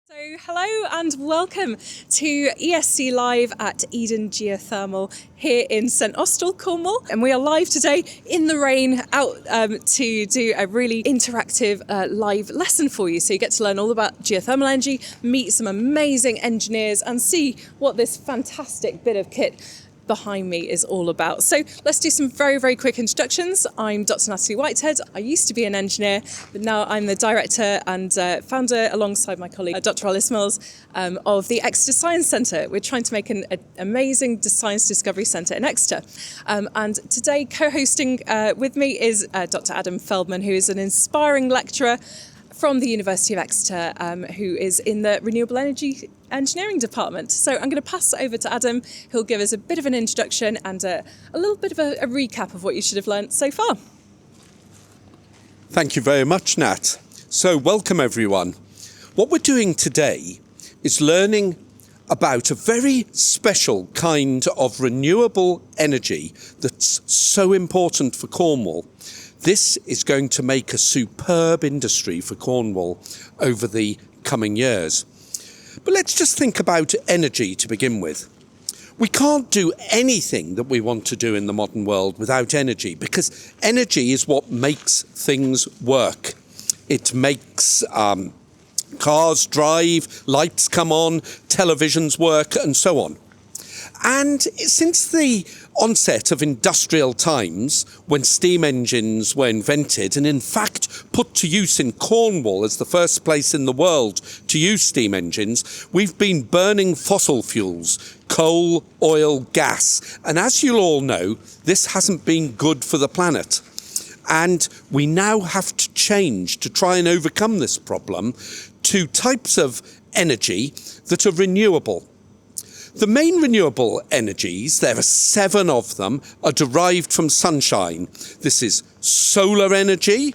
So hello and welcome to ESC Live at Eden Geothermal here in St Austell, Cornwall. And we are live today in the rain out to do a really interactive live lesson for you. So you get to learn all about geothermal energy, meet some amazing engineers and see what this fantastic bit of kit behind me is all about. So let's do some very quick introductions. I'm Dr Natalie Whitehead. I used to be an engineer, but now I'm the director and founder alongside my colleague Dr Alice Mills of the Exeter Science Centre. We're trying to make an amazing science discovery centre in Exeter. And today co-hosting with me is Dr Adam Feldman, who is an inspiring lecturer from the University of Exeter, who is in the Renewable Energy Engineering Department. So I'm going to pass it over to Adam, who'll give us a bit of an introduction and a little bit of a recap of what you should have learnt so far. Thank you very much, Nat. So welcome everyone. What we're doing today is learning about a very special kind of renewable energy that's so important for Cornwall. This is going to make a superb industry for Cornwall over the coming years. But let's just think about energy to begin with. We can't do anything that we want to do in the modern world without energy, because energy is what makes things work. It makes cars drive, lights come on, televisions work, and so on. And since the onset of industrial times, when steam engines were invented and in fact put to use in Cornwall as the first place in the world to use steam engines, we've been burning fossil fuels, coal, oil, gas. And as you'll all know, this hasn't been good for the planet. And we now have to change to try and overcome this problem to types of energy that are renewable. The main renewable energies, there are 7 of them, are derived from sunshine. This is solar energy,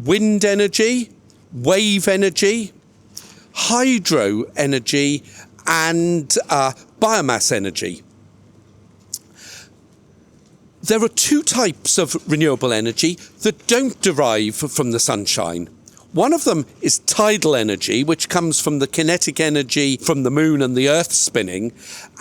wind energy, wave energy, hydro energy, and biomass energy. There are 2 types of renewable energy that don't derive from the sunshine. One of them is tidal energy, which comes from the kinetic energy from the moon and the earth spinning.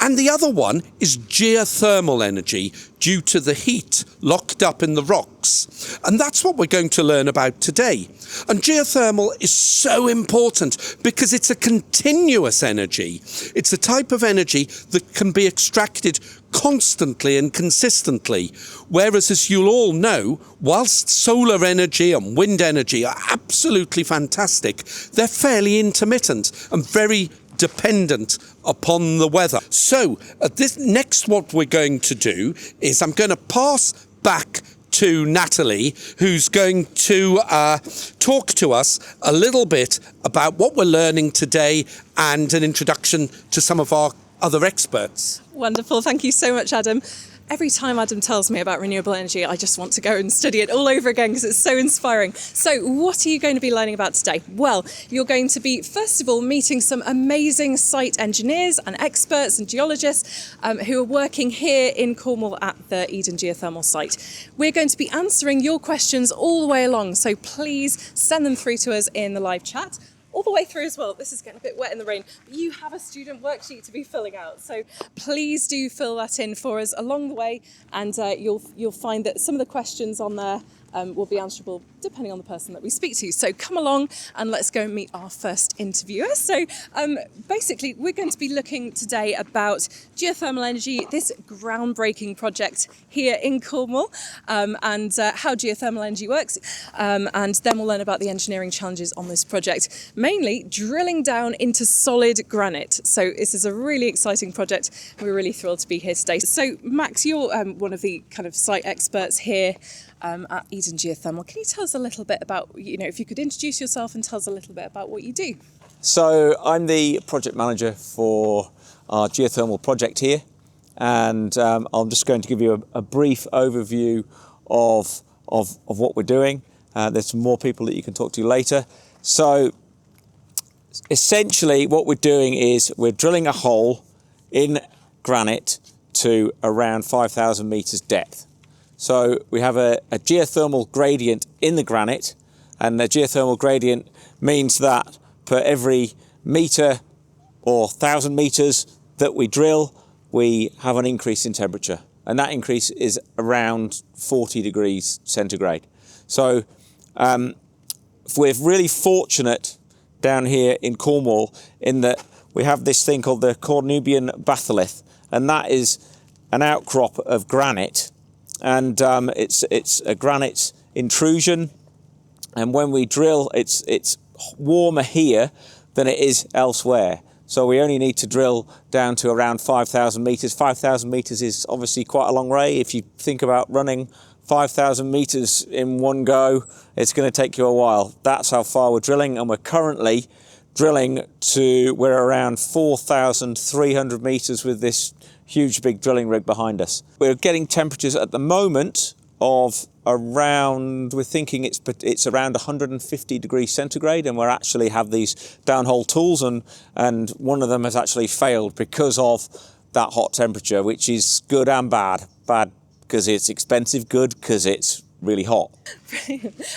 And the other one is geothermal energy, due to the heat locked up in the rocks. And that's what we're going to learn about today. And geothermal is so important because it's a continuous energy. It's a type of energy that can be extracted constantly and consistently. Whereas, as you'll all know, whilst solar energy and wind energy are absolutely fantastic, they're fairly intermittent and very dependent upon the weather. So this next, what we're going to do is I'm going to pass back to Natalie, who's going to talk to us a little bit about what we're learning today and an introduction to some of our other experts. Wonderful. Thank you so much, Adam. Every time Adam tells me about renewable energy, I just want to go and study it all over again because it's so inspiring. So what are you going to be learning about today? Well, you're going to be, first of all, meeting some amazing site engineers and experts and geologists who are working here in Cornwall at the Eden Geothermal site. We're going to be answering your questions all the way along, so please send them through to us in the live chat. All the way through as well. This is getting a bit wet in the rain, but you have a student worksheet to be filling out. So please do fill that in for us along the way, and you'll find that some of the questions on there will be answerable depending on the person that we speak to. So come along and let's go and meet our first interviewer. So basically, we're going to be looking today about geothermal energy, this groundbreaking project here in Cornwall, and how geothermal energy works. And then we'll learn about the engineering challenges on this project, mainly drilling down into solid granite. So this is a really exciting project. We're really thrilled to be here today. So Max, you're one of the kind of site experts here at Eden Geothermal. Can you tell us a little bit about, if you could introduce yourself and tell us a little bit about what you do? So I'm the project manager for our geothermal project here, and I'm just going to give you a brief overview of what we're doing. There's some more people that you can talk to later. So essentially what we're doing is we're drilling a hole in granite to around 5,000 metres depth. So we have a geothermal gradient in the granite, and the geothermal gradient means that per every metre or 1,000 metres that we drill, we have an increase in temperature. And that increase is around 40 degrees centigrade. So we're really fortunate down here in Cornwall in that we have this thing called the Cornubian batholith, and that is an outcrop of granite, and it's a granite intrusion, and when we drill it's warmer here than it is elsewhere. So we only need to drill down to around 5,000 metres. 5,000 metres is obviously quite a long way. If you think about running 5,000 metres in one go, it's going to take you a while. That's how far we're drilling, and we're currently drilling we're around 4,300 metres with this huge big drilling rig behind us. We're getting temperatures at the moment of around, we're thinking it's around 150 degrees centigrade, and we actually have these downhole tools, and one of them has actually failed because of that hot temperature, which is good and bad. Bad because it's expensive, good because it's really hot.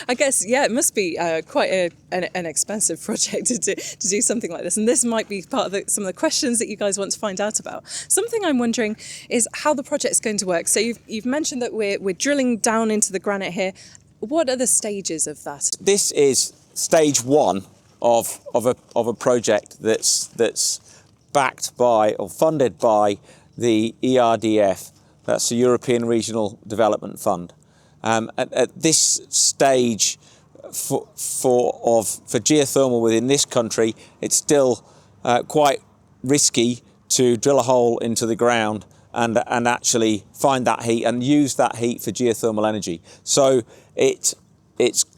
I guess, yeah, it must be quite an expensive project to do something like this. And this might be part of some of the questions that you guys want to find out about. Something I'm wondering is how the project's going to work. So you've mentioned that we're drilling down into the granite here. What are the stages of that? This is stage one of a project that's backed by or funded by the ERDF. That's the European Regional Development Fund. At this stage for geothermal within this country, it's still quite risky to drill a hole into the ground and actually find that heat and use that heat for geothermal energy. So it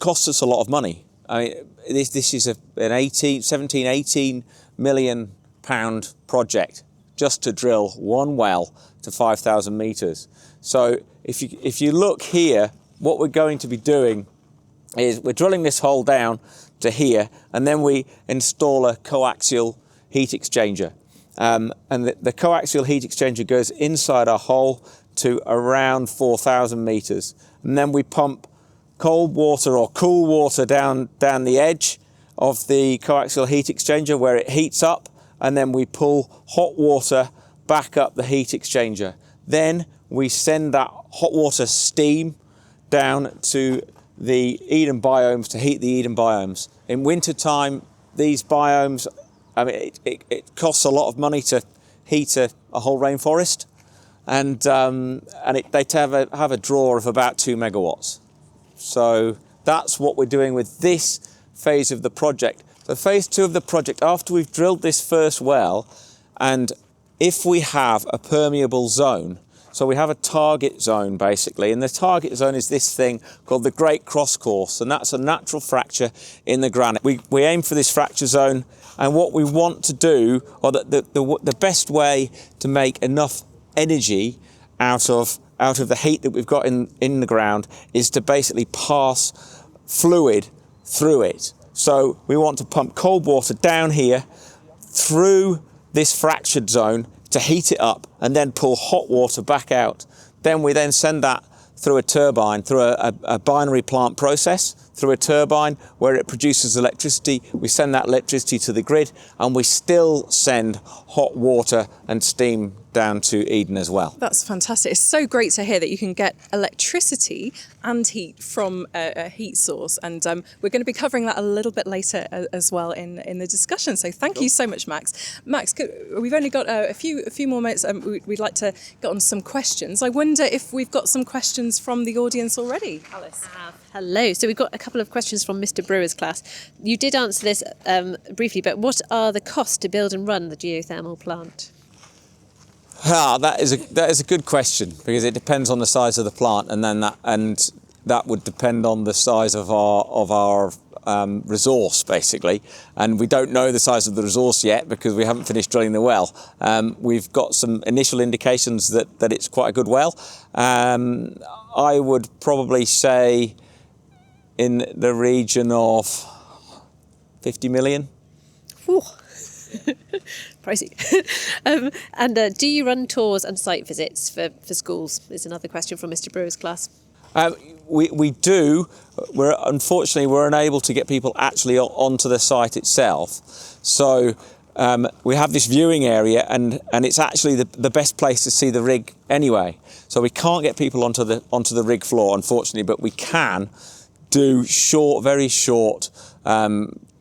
costs us a lot of money. I mean, this is an 18 million pound project just to drill one well to 5,000 metres. So if you look here, what we're going to be doing is we're drilling this hole down to here, and then we install a coaxial heat exchanger. And the coaxial heat exchanger goes inside our hole to around 4,000 metres. And then we pump cold water or cool water down the edge of the coaxial heat exchanger where it heats up, and then we pull hot water back up the heat exchanger. Then we send that hot water steam down to the Eden biomes to heat the Eden biomes. In winter time, these biomes, I mean, it costs a lot of money to heat a whole rainforest, and they have a draw of about 2 megawatts. So that's what we're doing with this phase of the project. So phase 2 of the project, after we've drilled this first well, and if we have a permeable zone, so we have a target zone basically, and the target zone is this thing called the Great Cross Course, and that's a natural fracture in the granite. We aim for this fracture zone, and what we want to do, or the best way to make enough energy out of the heat that we've got in the ground is to basically pass fluid through it. So we want to pump cold water down here through this fractured zone to heat it up, and then pull hot water back out. Then we send that through a turbine, through a binary plant process, through a turbine where it produces electricity. We send that electricity to the grid, and we still send hot water and steam down to Eden as well. That's fantastic. It's so great to hear that you can get electricity and heat from a heat source, and we're going to be covering that a little bit later as well in the discussion. So thank you so much, Max. Max, we've only got a few more minutes. We'd like to get on some questions. I wonder if we've got some questions from the audience already. Alice. Hello. So we've got a couple of questions from Mr. Brewer's class. You did answer this briefly, but what are the costs to build and run the geothermal plant? That is a good question, because it depends on the size of the plant, and that would depend on the size of our resource basically, and we don't know the size of the resource yet because we haven't finished drilling the well. We've got some initial indications that it's quite a good well. I would probably say in the region of 50 million. Ooh. Pricey. And do you run tours and site visits for schools? Is another question from Mr. Brewer's class. We do. Unfortunately, we're unable to get people actually onto the site itself. So we have this viewing area, and it's actually the best place to see the rig anyway. So we can't get people onto the rig floor, unfortunately, but we can do very short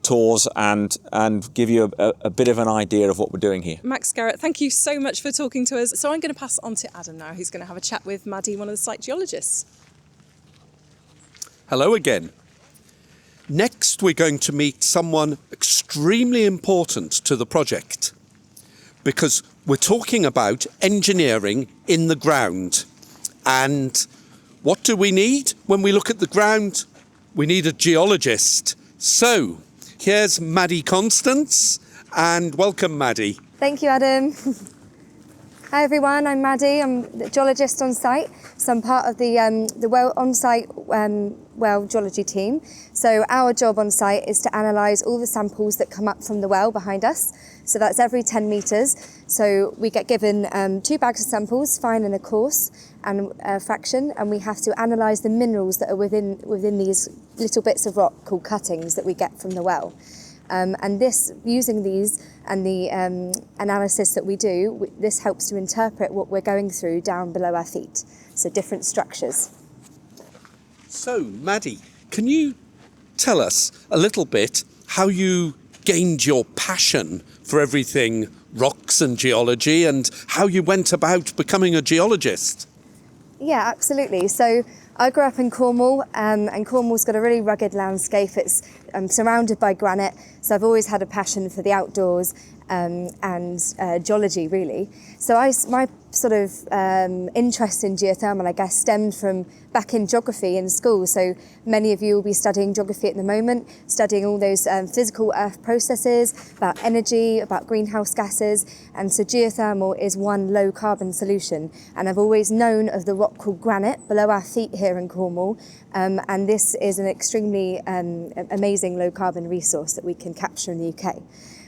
tours and give you a bit of an idea of what we're doing here. Max Skerratt, thank you so much for talking to us. So I'm going to pass on to Adam now, who's going to have a chat with Maddy, one of the site geologists. Hello again. Next, we're going to meet someone extremely important to the project, because we're talking about engineering in the ground. And what do we need when we look at the ground? We need a geologist. So here's Maddy Constance, and welcome, Maddy. Thank you, Adam. Hi everyone, I'm Maddy. I'm the geologist on site. So I'm part of the well on-site well geology team. So our job on site is to analyse all the samples that come up from the well behind us. So that's every 10 metres. So we get given 2 bags of samples, fine and a coarse, and a fraction, and we have to analyse the minerals that are within these little bits of rock called cuttings that we get from the well. And this, using these and the analysis that we do, this helps to interpret what we're going through down below our feet, so different structures. So, Maddy, can you tell us a little bit how you gained your passion for everything rocks and geology, and how you went about becoming a geologist? Yeah, absolutely. So I grew up in Cornwall, and Cornwall's got a really rugged landscape. It's surrounded by granite, so I've always had a passion for the outdoors and geology, really. So my sort of interest in geothermal, I guess, stemmed from back in geography in school. So many of you will be studying geography at the moment, studying all those physical earth processes, about energy, about greenhouse gases. And so geothermal is one low carbon solution. And I've always known of the rock called granite below our feet here in Cornwall. And this is an extremely amazing low carbon resource that we can capture in the UK.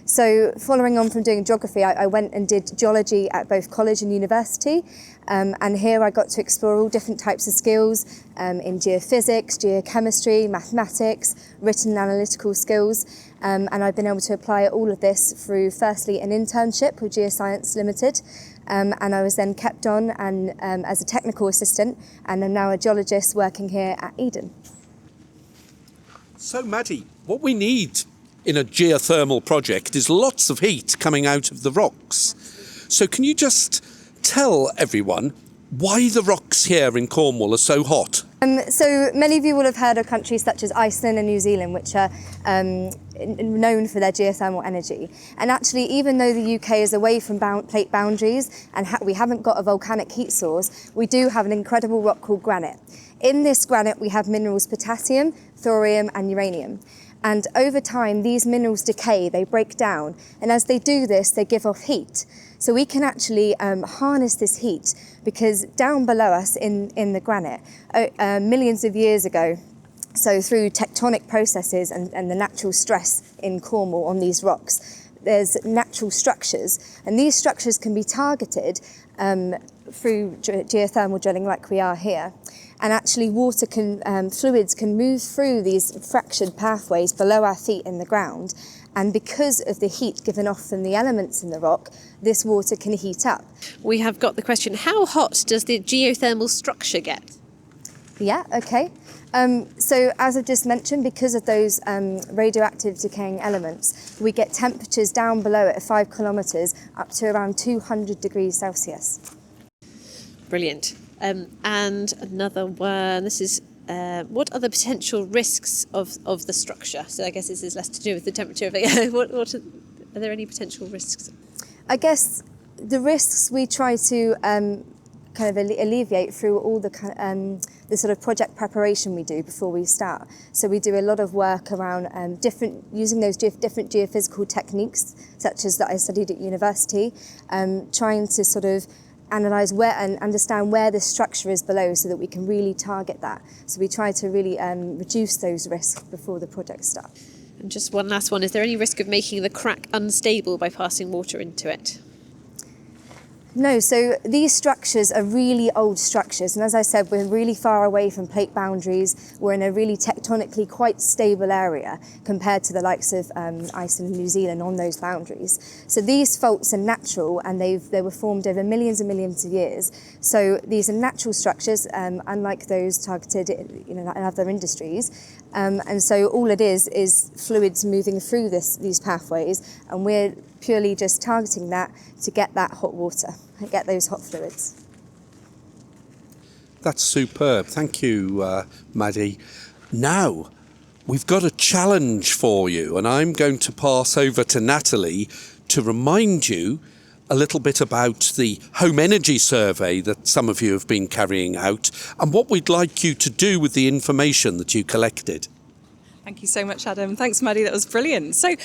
So following on from doing geography, I went and did geology at both college and university. And here I got to explore all different types of skills in geophysics, geochemistry, mathematics, written and analytical skills. And I've been able to apply all of this through, firstly, an internship with GeoScience Limited. And I was then kept on and as a technical assistant, and I'm now a geologist working here at Eden. So, Maddy, what we need in a geothermal project is lots of heat coming out of the rocks. So can you just tell everyone why the rocks here in Cornwall are so hot? So many of you will have heard of countries such as Iceland and New Zealand, which are known for their geothermal energy. And actually, even though the UK is away from plate boundaries and we haven't got a volcanic heat source, we do have an incredible rock called granite. In this granite, we have minerals potassium, thorium and uranium. And over time, these minerals decay, they break down. And as they do this, they give off heat. So we can actually harness this heat, because down below us in the granite, millions of years ago, so through tectonic processes and the natural stress in Cornwall on these rocks, there's natural structures. And these structures can be targeted through geothermal drilling like we are here. And actually fluids can move through these fractured pathways below our feet in the ground. And because of the heat given off from the elements in the rock, this water can heat up. We have got the question, how hot does the geothermal structure get? Yeah, okay. So as I've just mentioned, because of those radioactive decaying elements, we get temperatures down below at 5 kilometres up to around 200 degrees Celsius. Brilliant. And another one, this is, what are the potential risks of the structure? So I guess this is less to do with the temperature of it. Are there any potential risks? I guess the risks we try to kind of alleviate through all the sort of project preparation we do before we start. So we do a lot of work around using those different geophysical techniques, such as that I studied at university, trying to sort of analyse where and understand where the structure is below, so that we can really target that. So we try to really reduce those risks before the project starts. And just one last one, is there any risk of making the crack unstable by passing water into it? No, so these structures are really old structures, and as I said, we're really far away from plate boundaries. We're in a really tectonically quite stable area compared to the likes of Iceland and New Zealand on those boundaries. So these faults are natural, and they were formed over millions and millions of years. So these are natural structures, unlike those targeted, in other industries. And so all it is fluids moving through these pathways, and we're purely just targeting that to get that hot water, get those hot fluids. That's superb. Thank you, Maddy. Now, we've got a challenge for you, and I'm going to pass over to Natalie to remind you a little bit about the home energy survey that some of you have been carrying out and what we'd like you to do with the information that you collected. Thank you so much, Adam. Thanks, Maddy. That was brilliant. So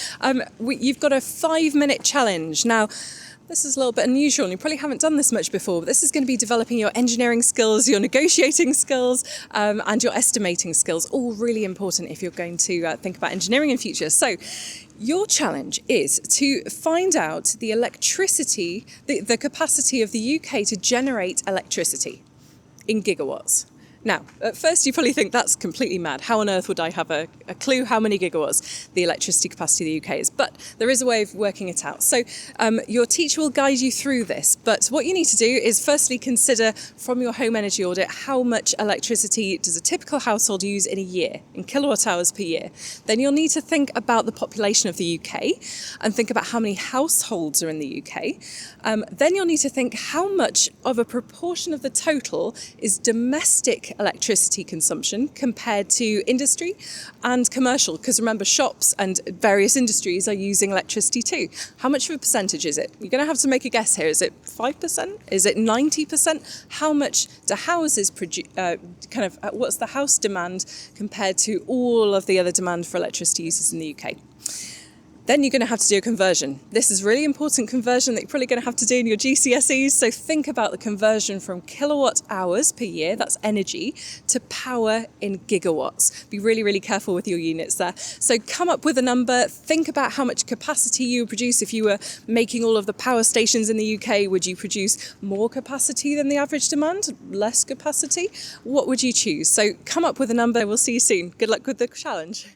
you've got a 5-minute challenge. Now, this is a little bit unusual, and you probably haven't done this much before, but this is going to be developing your engineering skills, your negotiating skills, and your estimating skills, all really important if you're going to think about engineering in future. So your challenge is to find out the electricity, the capacity of the UK to generate electricity in gigawatts. Now, at first you probably think that's completely mad. How on earth would I have a clue how many gigawatts the electricity capacity of the UK is? But there is a way of working it out. So your teacher will guide you through this. But what you need to do is firstly consider from your home energy audit how much electricity does a typical household use in a year, in kilowatt hours per year. Then you'll need to think about the population of the UK and think about how many households are in the UK. Then you'll need to think how much of a proportion of the total is domestic electricity consumption compared to industry and commercial, because remember, shops and various industries are using electricity too. How much of a percentage is it? You're going to have to make a guess here. Is it 5%? Is it 90%? How much do houses produce? What's the house demand compared to all of the other demand for electricity users in the UK? Then you're going to have to do a conversion. This is really important conversion that you're probably going to have to do in your GCSEs. So think about the conversion from kilowatt hours per year, that's energy, to power in gigawatts. Be really, really careful with your units there. So come up with a number. Think about how much capacity you would produce if you were making all of the power stations in the UK. Would you produce more capacity than the average demand? Less capacity? What would you choose? So come up with a number. We'll see you soon. Good luck with the challenge.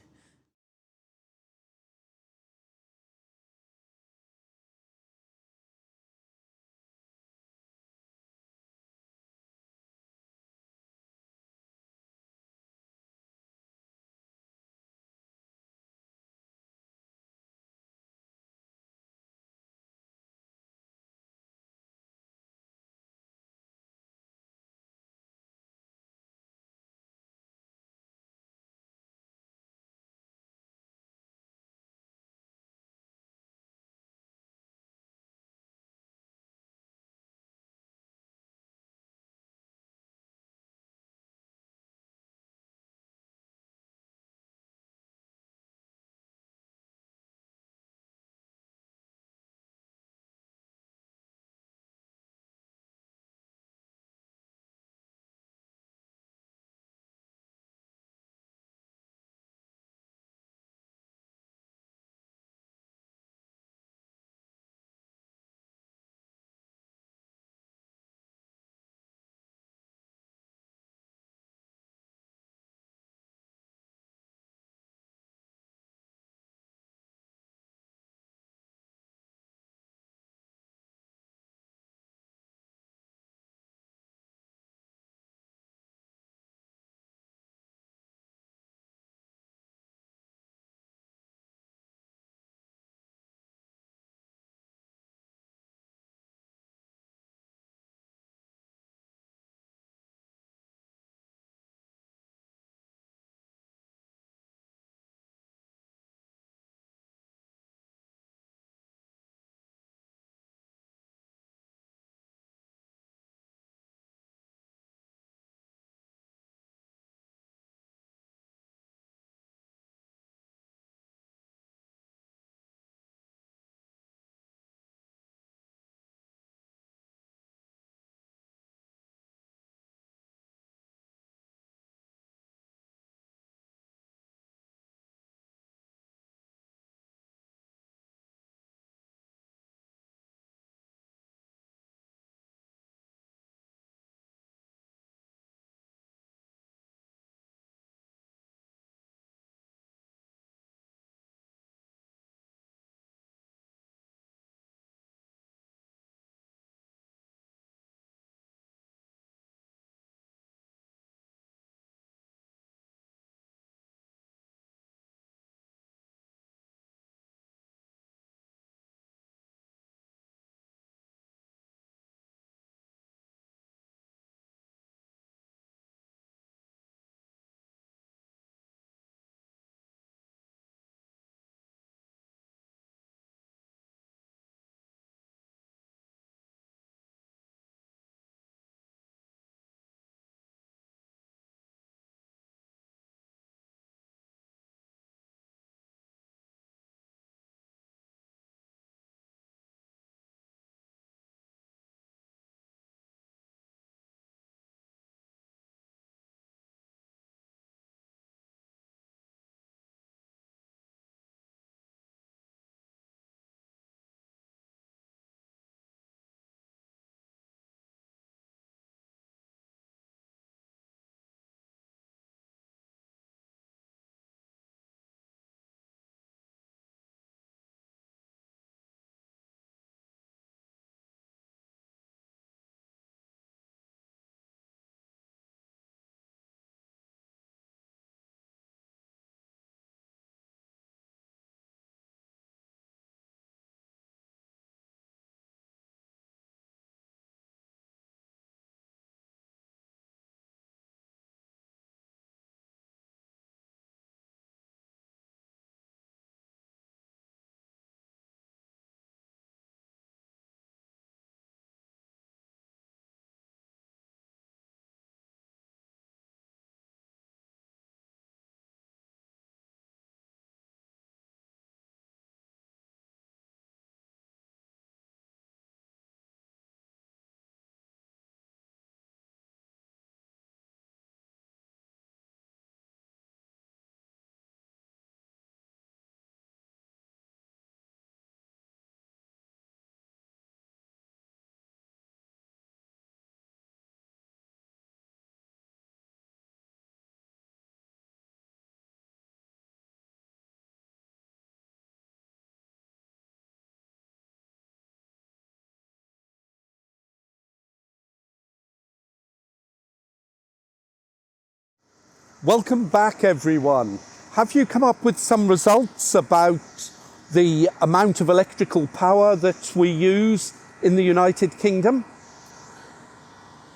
Welcome back, everyone. Have you come up with some results about the amount of electrical power that we use in the United Kingdom?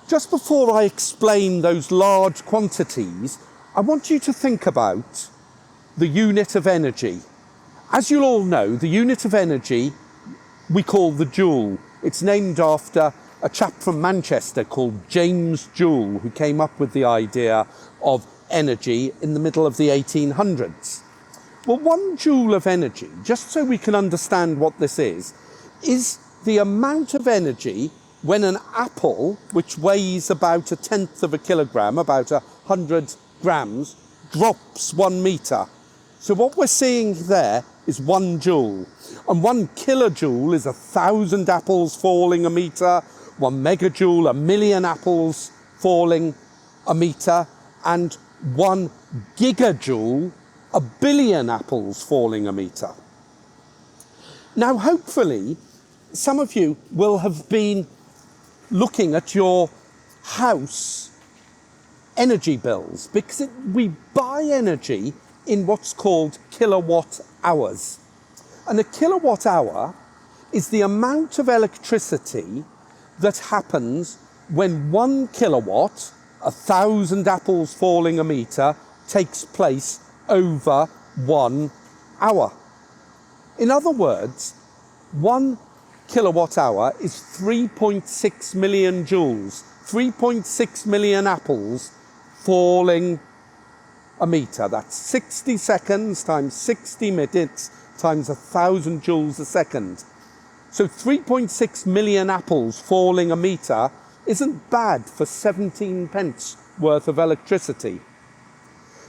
Just before I explain those large quantities, I want you to think about the unit of energy. As you'll all know, the unit of energy we call the joule. It's named after a chap from Manchester called James Joule, who came up with the idea of energy in the middle of the 1800s. Well, 1 joule of energy, just so we can understand what this is the amount of energy when an apple, which weighs about 1/10 of a kilogram, about 100 grams, drops 1 metre. So what we're seeing there is 1 joule. And 1 kilojoule is 1,000 apples falling a metre, 1 megajoule, 1,000,000 apples falling a metre, and 1 gigajoule, 1,000,000,000 apples falling a metre. Now, hopefully, some of you will have been looking at your house energy bills, because we buy energy in what's called kilowatt hours. And a kilowatt hour is the amount of electricity that happens when 1 kilowatt, 1,000 apples falling a metre, takes place over 1 hour. In other words, 1 kilowatt hour is 3.6 million joules, 3.6 million apples falling a metre. That's 60 seconds times 60 minutes times 1,000 joules a second. So 3.6 million apples falling a metre isn't bad for 17 pence worth of electricity.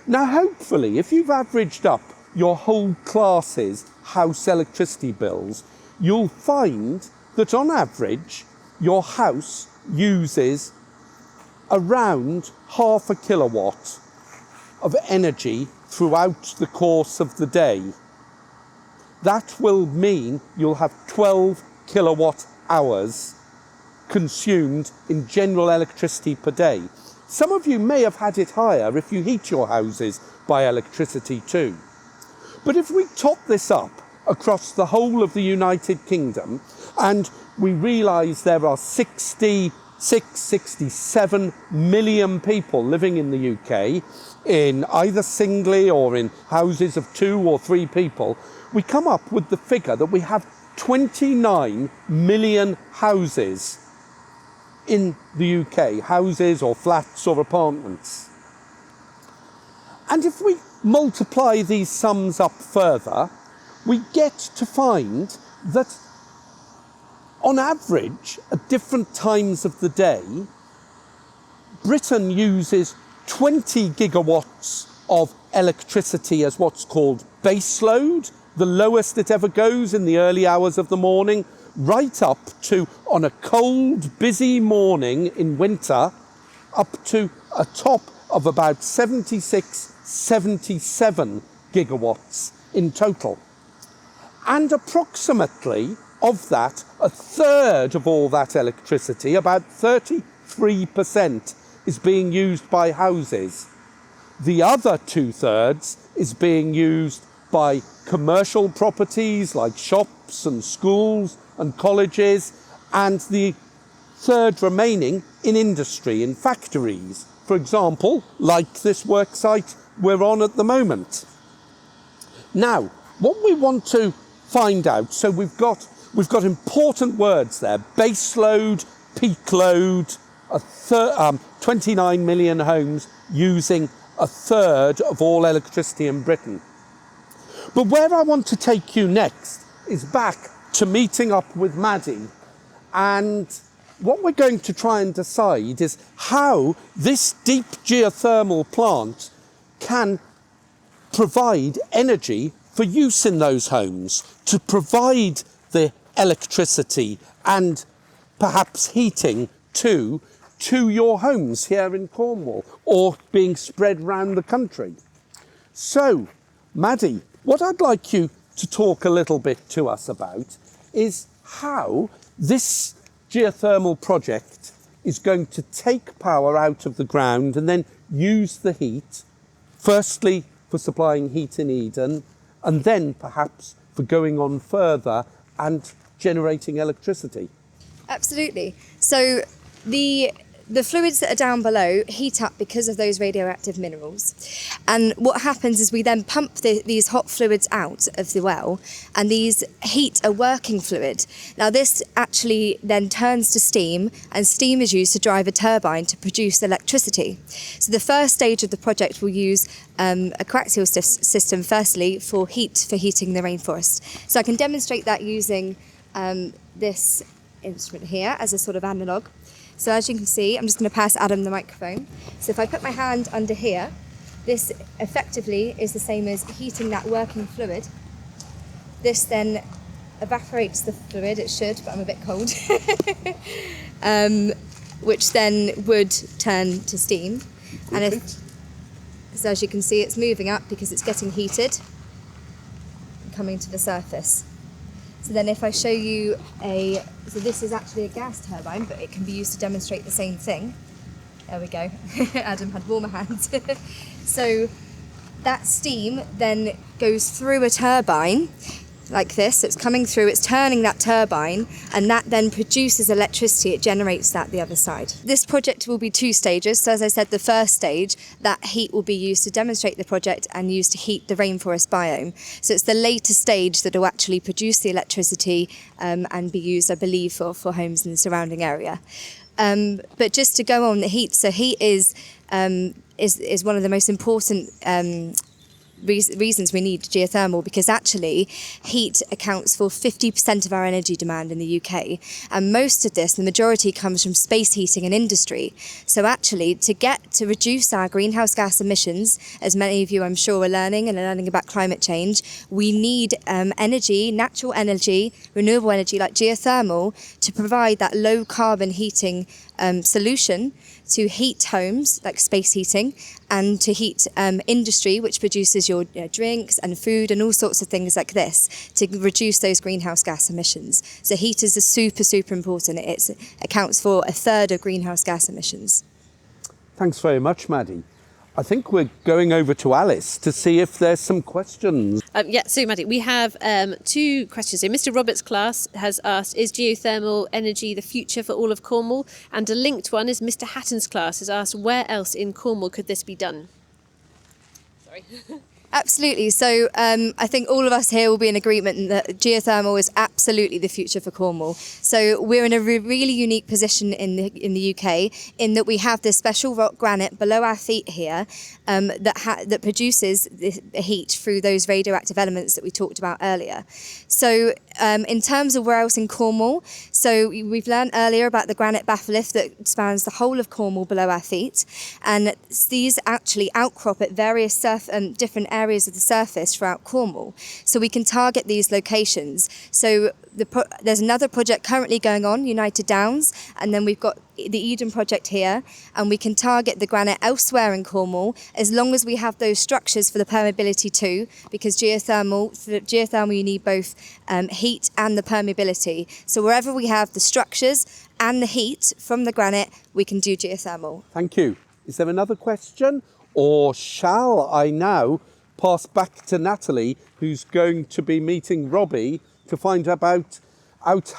Now, hopefully, if you've averaged up your whole class's house electricity bills, you'll find that on average, your house uses around 1/2 a kilowatt of energy throughout the course of the day. That will mean you'll have 12 kilowatt hours consumed in general electricity per day. Some of you may have had it higher if you heat your houses by electricity too. But if we top this up across the whole of the United Kingdom, and we realise there are 67 million people living in the UK, in either singly or in houses of 2 or 3 people, we come up with the figure that we have 29 million houses in the UK, houses or flats or apartments. And if we multiply these sums up further, we get to find that on average, at different times of the day, Britain uses 20 gigawatts of electricity as what's called baseload, the lowest it ever goes in the early hours of the morning, right up to, on a cold, busy morning in winter, up to a top of about 76, 77 gigawatts in total. And approximately of that, 1/3 of all that electricity, about 33%, is being used by houses. The other 2/3 is being used by commercial properties like shops and schools and colleges, and the 1/3 remaining in industry, in factories, for example, like this work site we're on at the moment. Now, what we want to find out, so we've got important words there: baseload, peak load, 29 million homes using 1/3 of all electricity in Britain. But where I want to take you next is back to meeting up with Maddy, and what we're going to try and decide is how this deep geothermal plant can provide energy for use in those homes, to provide the electricity and perhaps heating to your homes here in Cornwall, or being spread around the country. So, Maddy, what I'd like you to talk a little bit to us about is how this geothermal project is going to take power out of the ground and then use the heat Firstly, for supplying heat in Eden, and then perhaps for going on further and generating electricity. Absolutely. So the fluids that are down below heat up because of those radioactive minerals. And what happens is we then pump these hot fluids out of the well, and these heat a working fluid. Now this actually then turns to steam, and steam is used to drive a turbine to produce electricity. So the first stage of the project will use a coaxial system firstly for heating the rainforest. So I can demonstrate that using this instrument here as a sort of analogue. So as you can see, I'm just going to pass Adam the microphone. So if I put my hand under here, this effectively is the same as heating that working fluid. This then evaporates the fluid, it should, but I'm a bit cold, which then would turn to steam. And so as you can see, it's moving up because it's getting heated and coming to the surface. So then if I show you so this is actually a gas turbine, but it can be used to demonstrate the same thing. There we go. Adam had warmer hands. So that steam then goes through a turbine like this. So it's coming through, it's turning that turbine, and that then produces electricity. It generates that the other side. This project will be 2 stages. So as I said, the first stage, that heat will be used to demonstrate the project and used to heat the rainforest biome. So it's the later stage that will actually produce the electricity and be used, I believe, for homes in the surrounding area. But just to go on the heat, so heat is one of the most important reasons we need geothermal, because actually heat accounts for 50% of our energy demand in the UK, and most of this, the majority, comes from space heating and industry. So actually to reduce our greenhouse gas emissions, as many of you I'm sure are learning about climate change, we need energy, natural energy, renewable energy like geothermal to provide that low carbon heating solution to heat homes like space heating, and to heat industry, which produces your drinks and food and all sorts of things like this, to reduce those greenhouse gas emissions. So heat is super important. It accounts for 1/3 of greenhouse gas emissions. Thanks very much, Maddy. I think we're going over to Alice to see if there's some questions. So Maddy, we have 2 questions here. Mr. Roberts' class has asked, is geothermal energy the future for all of Cornwall? And a linked one is Mr. Hatton's class has asked, where else in Cornwall could this be done? Sorry. Absolutely. So I think all of us here will be in agreement that geothermal is absolutely the future for Cornwall. So we're in a really unique position in the UK in that we have this special rock granite below our feet here that produces the heat through those radioactive elements that we talked about earlier. So in terms of where else in Cornwall, so we've learned earlier about the granite batholith that spans the whole of Cornwall below our feet, and these actually outcrop at various different areas of the surface throughout Cornwall. So we can target these locations. So there's another project currently going on, United Downs, and then we've got the Eden project here, and we can target the granite elsewhere in Cornwall as long as we have those structures for the permeability too, because geothermal you need both heat and the permeability. So wherever we have the structures and the heat from the granite, we can do geothermal. Thank you. Is there another question? Or shall I now pass back to Natalie, who's going to be meeting Robbie to find out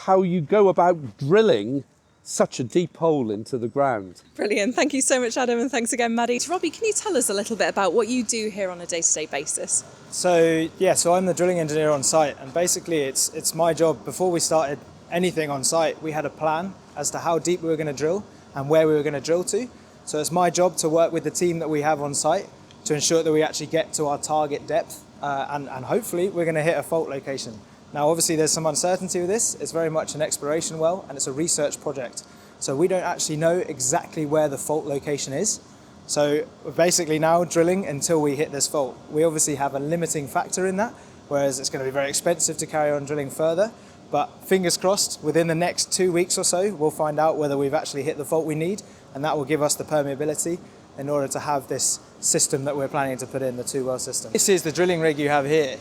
how you go about drilling such a deep hole into the ground? Brilliant. Thank you so much, Adam, and thanks again, Maddy. Robbie, can you tell us a little bit about what you do here on a day-to-day basis? So I'm the drilling engineer on site, and basically it's my job. Before we started anything on site, we had a plan as to how deep we were going to drill and where we were going to drill to. So it's my job to work with the team that we have on site to ensure that we actually get to our target depth, and hopefully we're going to hit a fault location. Now obviously there's some uncertainty with this. It's very much an exploration well, and it's a research project. So we don't actually know exactly where the fault location is. So we're basically now drilling until we hit this fault. We obviously have a limiting factor in that, whereas it's going to be very expensive to carry on drilling further. But fingers crossed, within the next 2 weeks or so, we'll find out whether we've actually hit the fault we need, and that will give us the permeability in order to have this system that we're planning to put in, the 2-well system. This is the drilling rig you have here.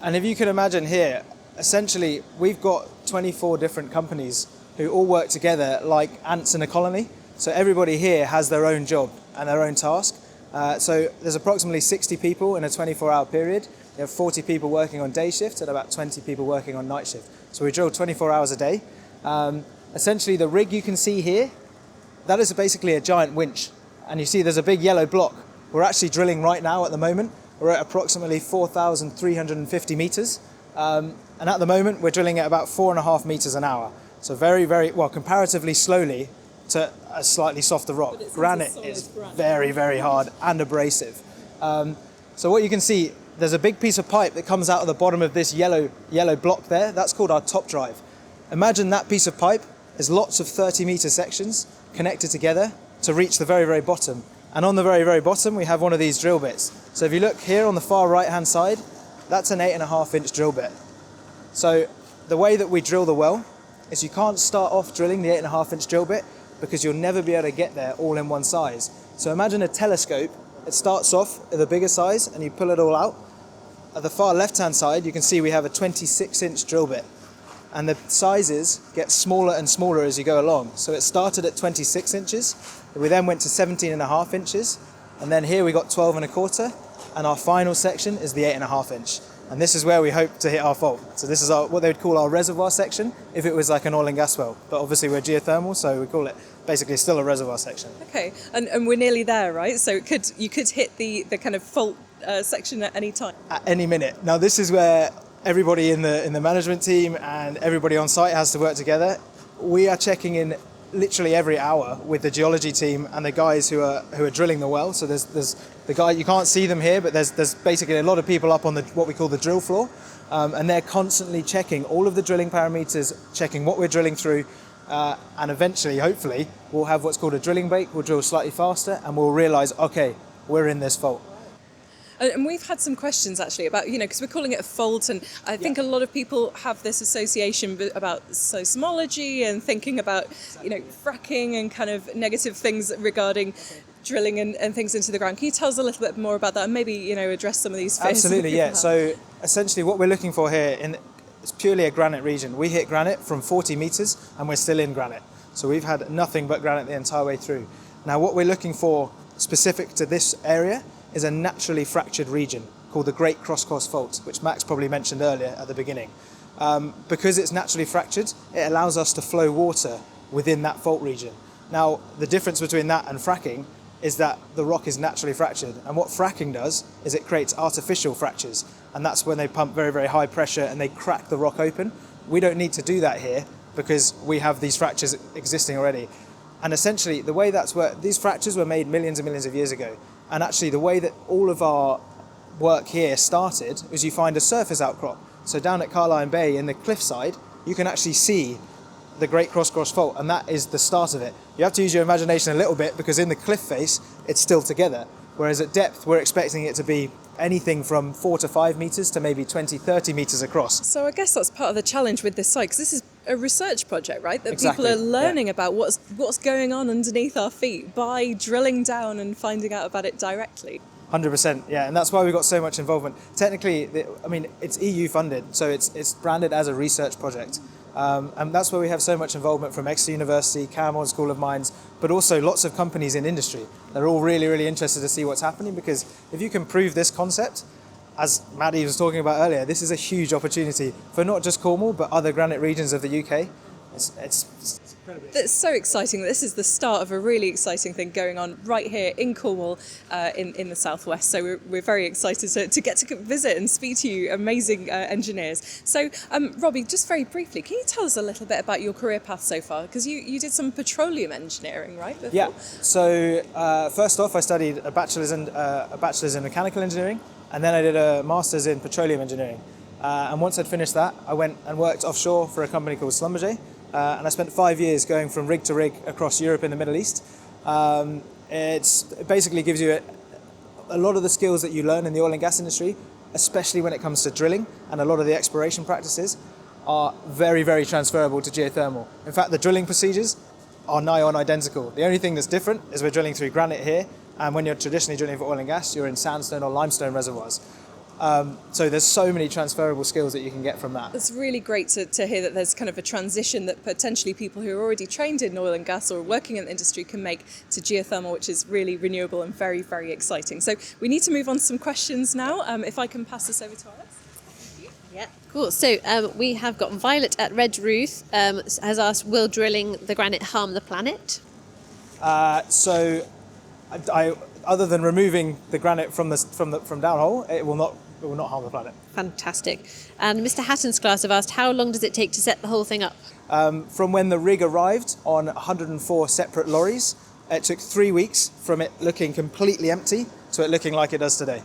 And if you can imagine here, essentially we've got 24 different companies who all work together like ants in a colony. So everybody here has their own job and their own task. So there's approximately 60 people in a 24-hour period. You have 40 people working on day shift and about 20 people working on night shift. So we drill 24 hours a day. Essentially, the rig you can see here, that is basically a giant winch. And you see there's a big yellow block. We're actually drilling right now at the moment. We're at approximately 4,350 meters. And at the moment, we're drilling at about 4.5 meters an hour. So very, very, well, comparatively slowly to a slightly softer rock. Granite is very, very hard and abrasive. So what you can see, there's a big piece of pipe that comes out of the bottom of this yellow block there. That's called our top drive. Imagine that piece of pipe is lots of 30-meter sections connected together to reach the very, very bottom. And on the very, very bottom, we have one of these drill bits. So if you look here on the far right-hand side, that's an 8.5-inch drill bit. So the way that we drill the well is you can't start off drilling the 8.5-inch drill bit because you'll never be able to get there all in one size. So imagine a telescope. It starts off at the bigger size and you pull it all out. At the far left-hand side, you can see we have a 26-inch drill bit. And the sizes get smaller and smaller as you go along. So it started at 26 inches. We then went to 17.5 inches. And then here we got 12.25. And our final section is the 8.5 inch. And this is where we hope to hit our fault. So this is what they would call our reservoir section if it was like an oil and gas well. But obviously we're geothermal, so we call it basically still a reservoir section. Okay, and we're nearly there, right? So you could hit the kind of fault section at any time. At any minute. Now this is where everybody in the management team and everybody on site has to work together. We are checking in literally every hour with the geology team and the guys who are drilling the well. So there's the guy, you can't see them here, but there's basically a lot of people up on what we call the drill floor, and they're constantly checking all of the drilling parameters, checking what we're drilling through, and eventually, hopefully, we'll have what's called a drilling break. We'll drill slightly faster, and we'll realise, okay, we're in this fault. And we've had some questions actually about, because we're calling it a fault, and I think a lot of people have this association about seismology and thinking about, fracking and kind of negative things regarding drilling and things into the ground. Can you tell us a little bit more about that and maybe, address some of these fears? Absolutely, yeah. So essentially what we're looking for here is purely a granite region. We hit granite from 40 meters and we're still in granite. So we've had nothing but granite the entire way through. Now what we're looking for specific to this area is a naturally fractured region called the Great Cross-Course Fault, which Max probably mentioned earlier at the beginning. Because it's naturally fractured, it allows us to flow water within that fault region. Now, the difference between that and fracking is that the rock is naturally fractured. And what fracking does is it creates artificial fractures. And that's when they pump very, very high pressure and they crack the rock open. We don't need to do that here because we have these fractures existing already. And essentially, the way that's worked, these fractures were made millions and millions of years ago. And actually, the way that all of our work here started was you find a surface outcrop. So down at Carline Bay in the cliffside, you can actually see the Great Cross-Course Fault, and that is the start of it. You have to use your imagination a little bit because in the cliff face, it's still together. Whereas at depth, we're expecting it to be anything from 4 to 5 meters to maybe 20, 30 meters across. So I guess that's part of the challenge with this site, because this is a research project, right? That Exactly. people are learning about what's going on underneath our feet by drilling down and finding out about it directly. 100%, yeah, and that's why we got so much involvement. Technically, it's EU funded, so it's branded as a research project. And that's where we have so much involvement from Exeter University, Cornwall School of Mines, but also lots of companies in industry. They're all really, really interested to see what's happening because if you can prove this concept, as Maddy was talking about earlier, this is a huge opportunity for not just Cornwall, but other granite regions of the UK. It's incredible. It's so exciting. This is the start of a really exciting thing going on right here in Cornwall, in the southwest. So we're very excited to get to visit and speak to you, amazing engineers. So Robbie, just very briefly, can you tell us a little bit about your career path so far? Because you did some petroleum engineering, right? Before? Yeah. So first off, I studied a bachelor's in mechanical engineering, and then I did a master's in petroleum engineering. And once I'd finished that, I went and worked offshore for a company called Schlumberger. And I spent 5 years going from rig to rig across Europe and the Middle East. It basically gives you a lot of the skills that you learn in the oil and gas industry, especially when it comes to drilling, and a lot of the exploration practices are very, very transferable to geothermal. In fact, the drilling procedures are nigh on identical. The only thing that's different is we're drilling through granite here, and when you're traditionally drilling for oil and gas, you're in sandstone or limestone reservoirs. So there's so many transferable skills that you can get from that. It's really great to hear that there's kind of a transition that potentially people who are already trained in oil and gas or working in the industry can make to geothermal, which is really renewable and very, very exciting. So we need to move on to some questions now. If I can pass this over to Alice. Yeah, cool. So we have got Violet at Redruth has asked, will drilling the granite harm the planet? So other than removing the granite from downhole, it will not harm the planet. Fantastic. And Mr. Hatton's class have asked, how long does it take to set the whole thing up? From when the rig arrived on 104 separate lorries, it took 3 weeks from it looking completely empty to it looking like it does today.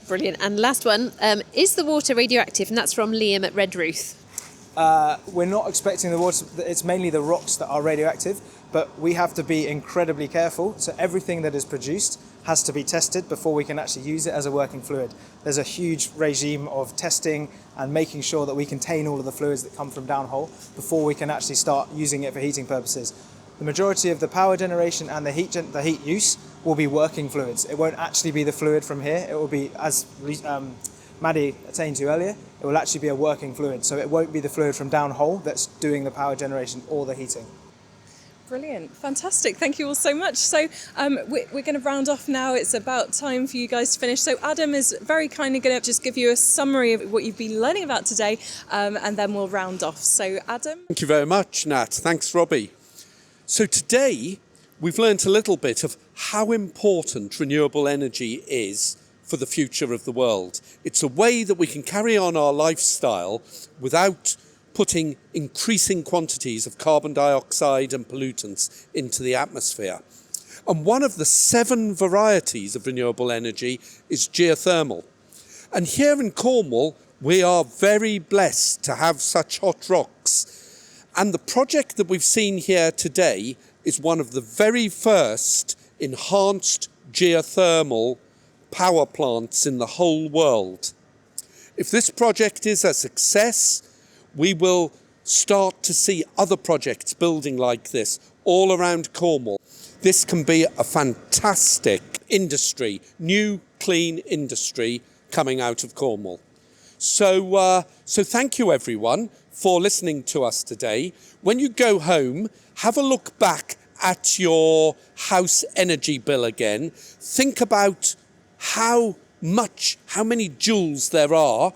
Brilliant. And last one, is the water radioactive? And that's from Liam at Redruth. We're not expecting the water, it's mainly the rocks that are radioactive, but we have to be incredibly careful. So everything that is produced has to be tested before we can actually use it as a working fluid. There's a huge regime of testing and making sure that we contain all of the fluids that come from downhole before we can actually start using it for heating purposes. The majority of the power generation and the heat use will be working fluids. It won't actually be the fluid from here. It will be, as Maddy attained to earlier, it will actually be a working fluid. So it won't be the fluid from downhole that's doing the power generation or the heating. Brilliant, fantastic. Thank you all so much. So we're going to round off now. It's about time for you guys to finish. So Adam is very kindly going to just give you a summary of what you've been learning about today, and then we'll round off. So Adam. Thank you very much, Nat. Thanks, Robbie. So today we've learnt a little bit of how important renewable energy is for the future of the world. It's a way that we can carry on our lifestyle without putting increasing quantities of carbon dioxide and pollutants into the atmosphere. And one of the 7 varieties of renewable energy is geothermal. And here in Cornwall, we are very blessed to have such hot rocks. And the project that we've seen here today is one of the very first enhanced geothermal power plants in the whole world. If this project is a success, we will start to see other projects building like this all around Cornwall. This can be a fantastic industry, new, clean industry coming out of Cornwall. So thank you everyone for listening to us today. When you go home, have a look back at your house energy bill again. Think about how many joules there are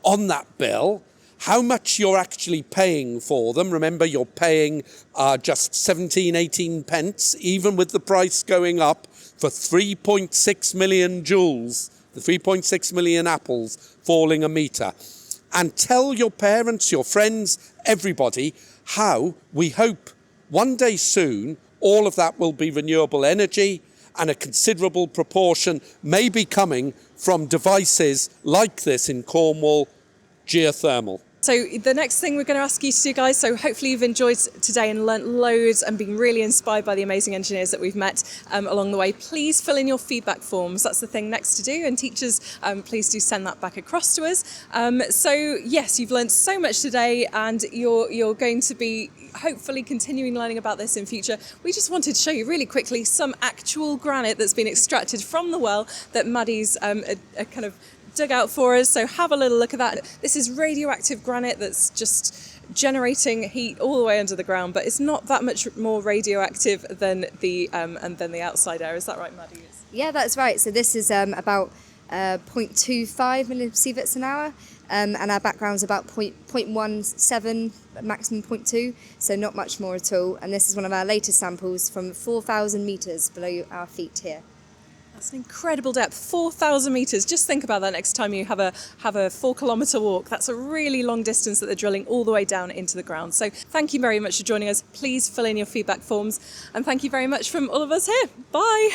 on that bill, how much you're actually paying for them. Remember, you're paying just 17, 18 pence, even with the price going up, for 3.6 million joules, the 3.6 million apples falling a metre. And tell your parents, your friends, everybody, how we hope one day soon all of that will be renewable energy, and a considerable proportion may be coming from devices like this in Cornwall, geothermal. So the next thing we're going to ask you to do, guys, so hopefully you've enjoyed today and learnt loads and been really inspired by the amazing engineers that we've met along the way. Please fill in your feedback forms. That's the thing next to do. And teachers, please do send that back across to us. So yes, you've learnt so much today and you're going to be hopefully continuing learning about this in future. We just wanted to show you really quickly some actual granite that's been extracted from the well that Maddy's kind of dug out for us, so have a little look at that. This is radioactive granite that's just generating heat all the way under the ground, but it's not that much more radioactive than the outside air. Is that right, Maddy? Yeah, that's right. So this is about 0.25 millisieverts an hour, and our background's about 0.17, maximum 0.2, so not much more at all. And this is one of our latest samples from 4,000 metres below our feet here. That's an incredible depth, 4,000 metres. Just think about that next time you have a 4-kilometre walk. That's a really long distance that they're drilling all the way down into the ground. So thank you very much for joining us. Please fill in your feedback forms. And thank you very much from all of us here. Bye.